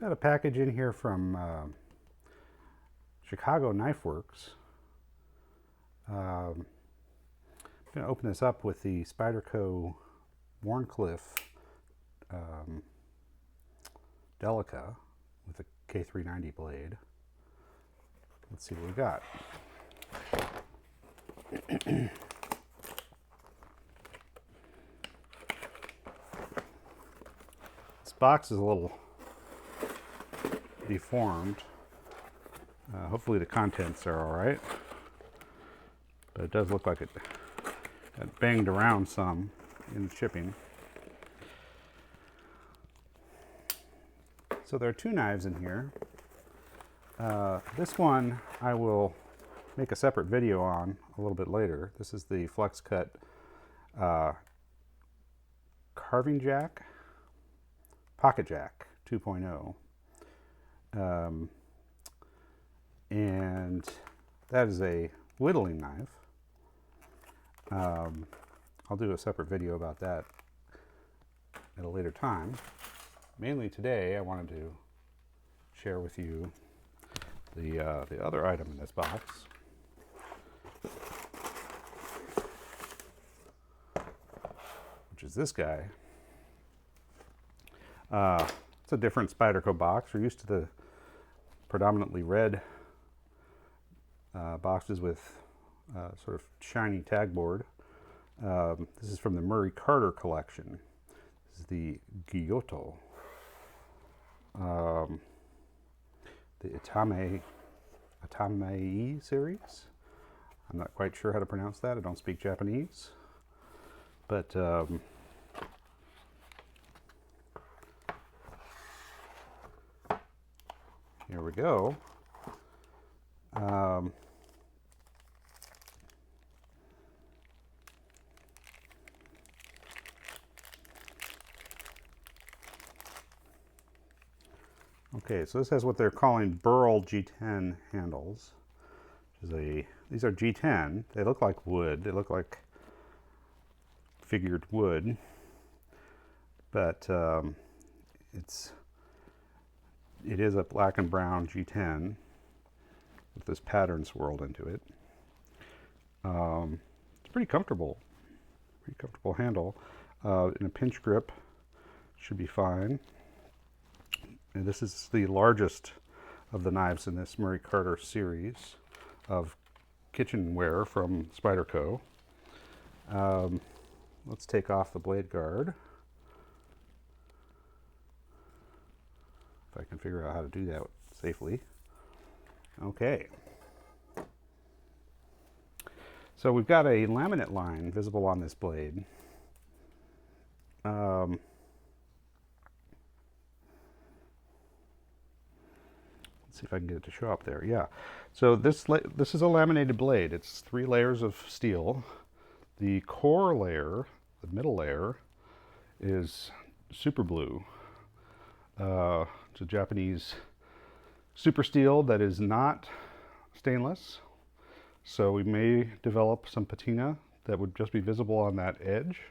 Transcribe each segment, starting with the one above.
Got a package in here from Chicago Knife Works. I'm going to open this up with the Spyderco Wharncliffe Delica with a K390 blade. Let's see what we got. This box is a little deformed. Hopefully the contents are all right, but it does look like it got banged around some in the shipping. So there are two knives in here. This one I will make a separate video on a little bit later. This is the Flex Cut carving jack, pocket jack 2.0. And that is a whittling knife. I'll do a separate video about that at a later time. Mainly today I wanted to share with you the other item in this box. Which is this guy. It's a different Spyderco box. We're used to the predominantly red boxes with sort of shiny tagboard. This is from the Murray Carter collection. This is the Gyuto. The Itamae series. I'm not quite sure how to pronounce that. I don't speak Japanese. But here we go. Okay, so this has what they're calling burl G10 handles. These are G10. They look like wood. They look like figured wood, but it is a black and brown G10 with this pattern swirled into it. It's pretty comfortable handle. In a pinch grip, should be fine. And this is the largest of the knives in this Murray Carter series of kitchenware from Spyderco. Let's take off the blade guard. If I can figure out how to do that safely. Okay. So we've got a laminate line visible on this blade. Let's see if I can get it to show up there. Yeah. So this is a laminated blade. It's 3 layers of steel. The core layer, the middle layer, is Superblue. It's a Japanese super steel that is not stainless. So we may develop some patina that would just be visible on that edge.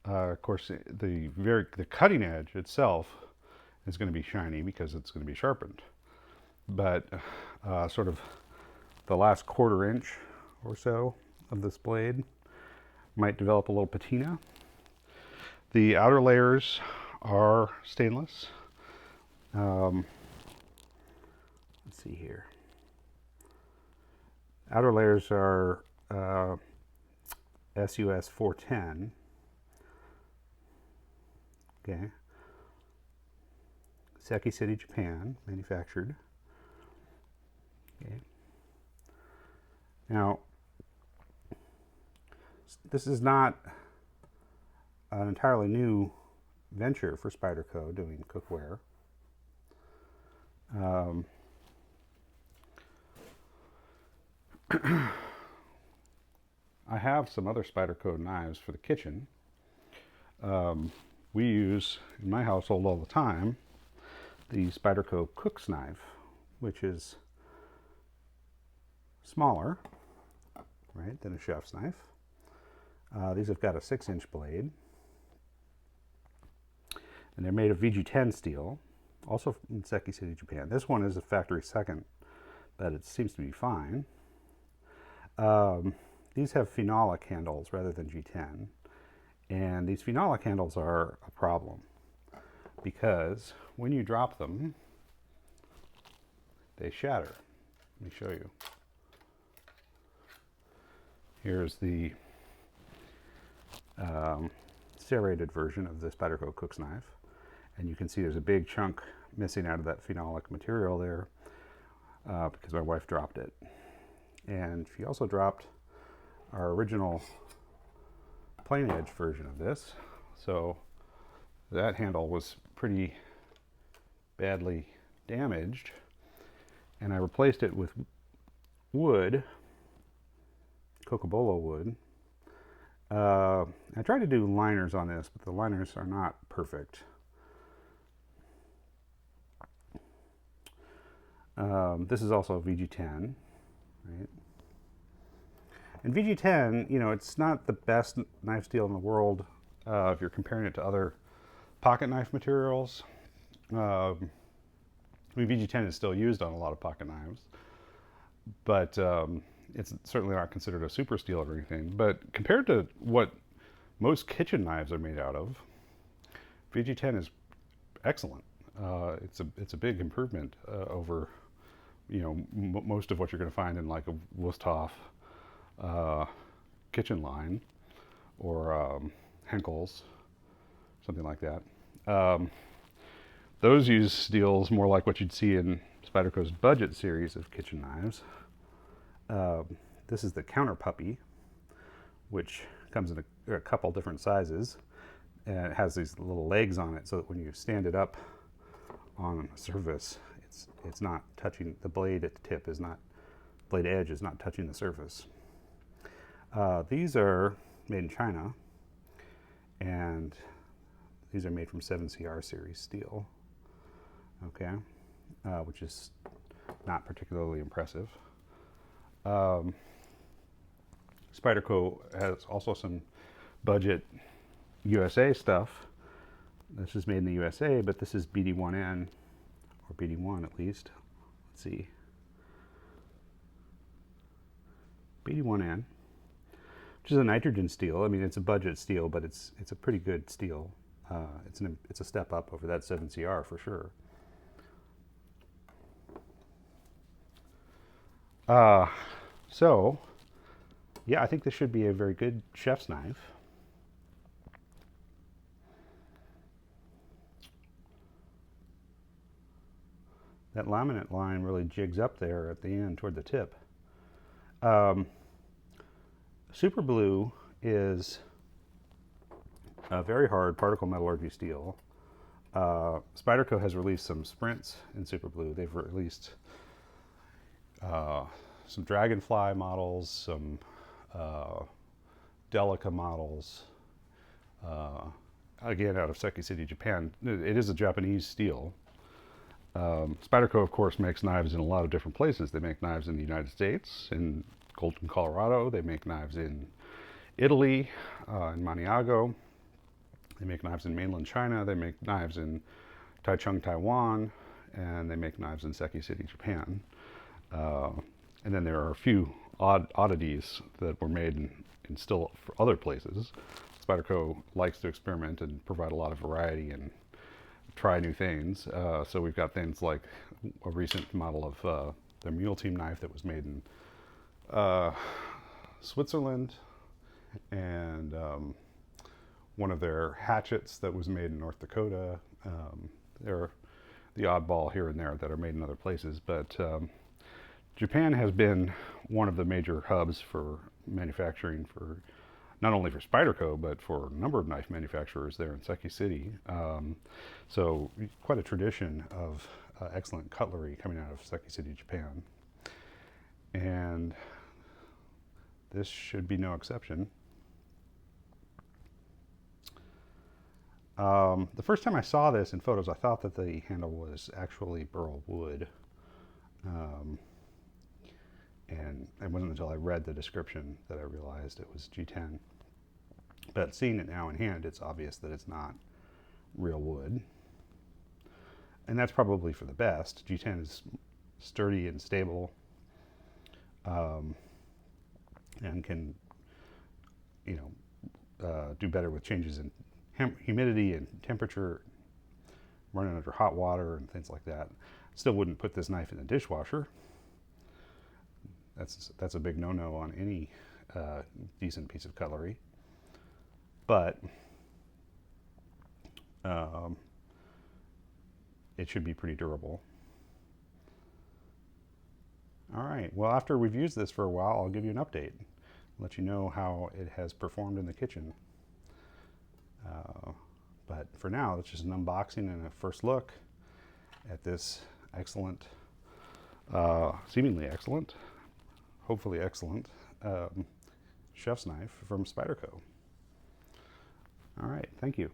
Of course, the cutting edge itself is going to be shiny because it's going to be sharpened. But sort of the last 1/4 inch or so of this blade might develop a little patina. The outer layers are stainless. Let's see here. Outer layers are SUS 410. Okay. Seki City, Japan, manufactured. Okay. Now, this is not an entirely new venture for Spyderco doing cookware. I have some other Spyderco knives for the kitchen. We use, in my household all the time, the Spyderco cook's knife, which is smaller, right, than a chef's knife. These have got a 6-inch blade, and they're made of VG10 steel. also in Seki City, Japan. This one is a factory second, but it seems to be fine. These have phenolic handles rather than G10, and these phenolic handles are a problem because when you drop them, they shatter. Let me show you. Here's the serrated version of the Spyderco cook's knife, and you can see there's a big chunk missing out of that phenolic material there because my wife dropped it. And she also dropped our original plain edge version of this, so that handle was pretty badly damaged, and I replaced it with wood, cocobolo wood. I tried to do liners on this, but the liners are not perfect. This is also VG10, right? And VG10, you know, it's not the best knife steel in the world if you're comparing it to other pocket knife materials. I mean, VG10 is still used on a lot of pocket knives, but it's certainly not considered a super steel or anything. But compared to what most kitchen knives are made out of, VG10 is excellent. It's a big improvement over, you know, most of what you're going to find in like a Wusthof kitchen line or Henkel's, something like that. Those use steels more like what you'd see in Spyderco's budget series of kitchen knives. This is the Counter Puppy, which comes in a couple different sizes, and it has these little legs on it so that when you stand it up on a surface, it's not touching the blade at the tip, blade edge is not touching the surface. These are made in China, and these are made from 7CR series steel, okay, which is not particularly impressive. Spyderco has also some budget USA stuff. This is made in the USA, but this is BD1N, or BD1 at least. Let's see. BD1N, which is a nitrogen steel. I mean, it's a budget steel, but it's a pretty good steel. It's a step up over that 7CR for sure. So, yeah, I think this should be a very good chef's knife. That laminate line really jigs up there at the end toward the tip. Superblue is a very hard particle metallurgy steel. Spyderco has released some sprints in Superblue. They've released some Dragonfly models, some Delica models, again out of Seki City, Japan. It is a Japanese steel. Spyderco, of course, makes knives in a lot of different places. They make knives in the United States, in Golden, Colorado. They make knives in Italy, in Maniago. They make knives in mainland China. They make knives in Taichung, Taiwan, and they make knives in Seki City, Japan. And then there are a few oddities that were made in still for other places. Spyderco likes to experiment and provide a lot of variety and try new things. So we've got things like a recent model of their Mule Team knife that was made in Switzerland, and one of their hatchets that was made in North Dakota. They're the oddball here and there that are made in other places, but Japan has been one of the major hubs for manufacturing for not only for Spyderco, but for a number of knife manufacturers there in Seki City. So quite a tradition of excellent cutlery coming out of Seki City, Japan. And this should be no exception. The first time I saw this in photos, I thought that the handle was actually burl wood. And it wasn't until I read the description that I realized it was G10. But seeing it now in hand, it's obvious that it's not real wood. And that's probably for the best. G10 is sturdy and stable, and can, you know, do better with changes in humidity and temperature, running under hot water and things like that. Still wouldn't put this knife in the dishwasher. That's a big no-no on any decent piece of cutlery. But it should be pretty durable. All right, well, after we've used this for a while, I'll give you an update, let you know how it has performed in the kitchen. But for now, it's just an unboxing and a first look at this excellent, seemingly excellent, hopefully excellent, chef's knife from Spyderco. All right, thank you.